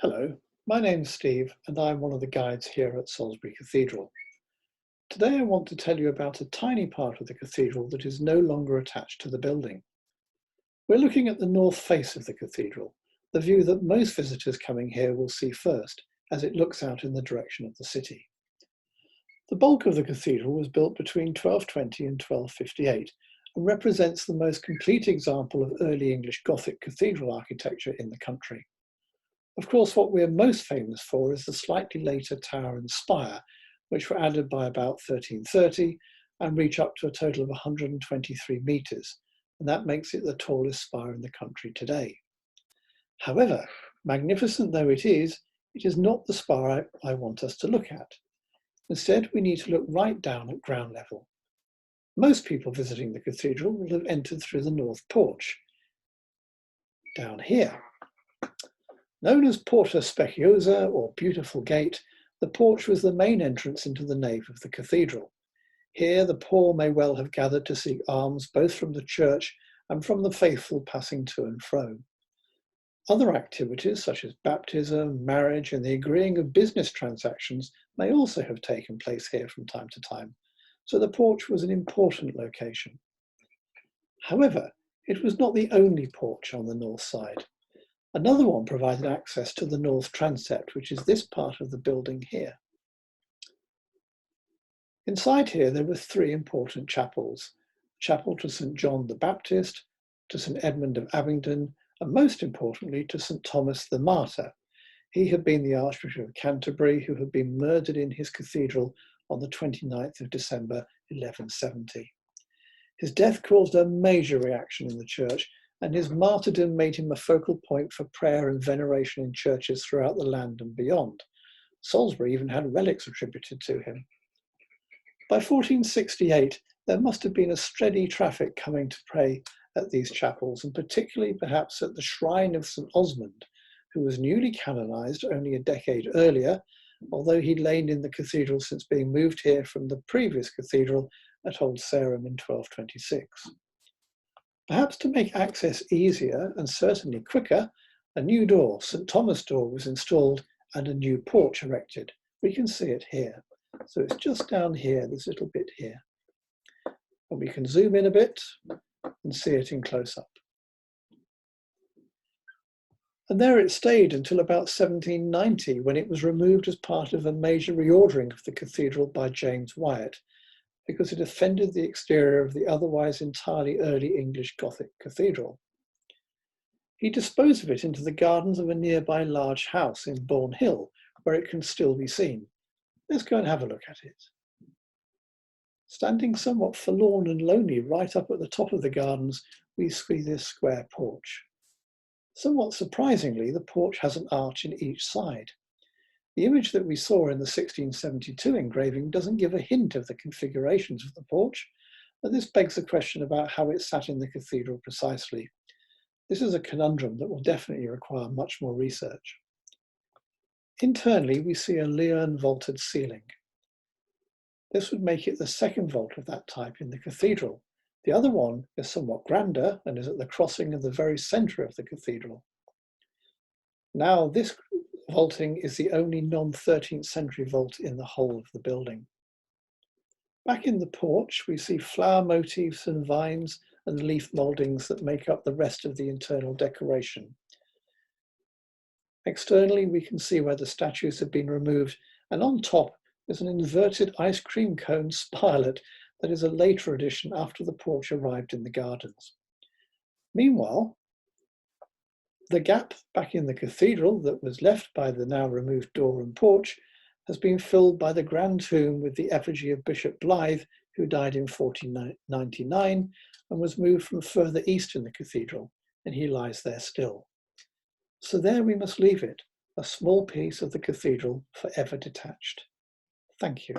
Hello, my name's Steve and I'm one of the guides here at Salisbury Cathedral. Today I want to tell you about a tiny part of the cathedral that is no longer attached to the building. We're looking at the north face of the cathedral, the view that most visitors coming here will see first as it looks out in the direction of the city. The bulk of the cathedral was built between 1220 and 1258 and represents the most complete example of early English Gothic cathedral architecture in the country. Of course, what we're most famous for is the slightly later tower and spire, which were added by about 1330 and reach up to a total of 123 metres, and that makes it the tallest spire in the country today. However, magnificent though it is not the spire I want us to look at. Instead, we need to look right down at ground level. Most people visiting the cathedral will have entered through the north porch, down here. Known as Porta Speciosa, or Beautiful Gate, the porch was the main entrance into the nave of the cathedral. Here the poor may well have gathered to seek alms both from the church and from the faithful passing to and fro. Other activities such as baptism, marriage, and the agreeing of business transactions may also have taken place here from time to time, so the porch was an important location. However, it was not the only porch on the north side. Another one provided access to the north transept, which is this part of the building here. Inside here, there were three important chapels: a chapel to St John the Baptist, to St Edmund of Abingdon, and most importantly to St Thomas the Martyr. He had been the Archbishop of Canterbury, who had been murdered in his cathedral on the 29th of December 1170. His death caused a major reaction in the church, and his martyrdom made him a focal point for prayer and veneration in churches throughout the land and beyond. Salisbury even had relics attributed to him. By 1468, there must have been a steady traffic coming to pray at these chapels, and particularly perhaps at the shrine of St Osmond, who was newly canonised only a decade earlier, although he'd lain in the cathedral since being moved here from the previous cathedral at Old Sarum in 1226. Perhaps to make access easier and certainly quicker, a new door, St Thomas door, was installed and a new porch erected. We can see it here. So it's just down here, this little bit here. And we can zoom in a bit and see it in close-up. And there it stayed until about 1790, when it was removed as part of a major reordering of the cathedral by James Wyatt, because it offended the exterior of the otherwise entirely early English Gothic cathedral. He disposed of it into the gardens of a nearby large house in Bourne Hill, where it can still be seen. Let's go and have a look at it. Standing somewhat forlorn and lonely right up at the top of the gardens, we see this square porch. Somewhat surprisingly, the porch has an arch in each side. The image that we saw in the 1672 engraving doesn't give a hint of the configurations of the porch, and this begs the question about how it sat in the cathedral precisely. This is a conundrum that will definitely require much more research. Internally, we see a Leon vaulted ceiling. This would make it the second vault of that type in the cathedral. The other one is somewhat grander and is at the crossing of the very centre of the cathedral. Now, this vaulting is the only non-13th century vault in the whole of the building. Back in the porch, we see flower motifs and vines and leaf mouldings that make up the rest of the internal decoration. Externally, we can see where the statues have been removed, and on top is an inverted ice cream cone spirelet that is a later addition after the porch arrived in the gardens. Meanwhile, the gap back in the cathedral that was left by the now removed door and porch has been filled by the grand tomb with the effigy of Bishop Blythe, who died in 1499 and was moved from further east in the cathedral, and he lies there still. So there we must leave it, a small piece of the cathedral forever detached. Thank you.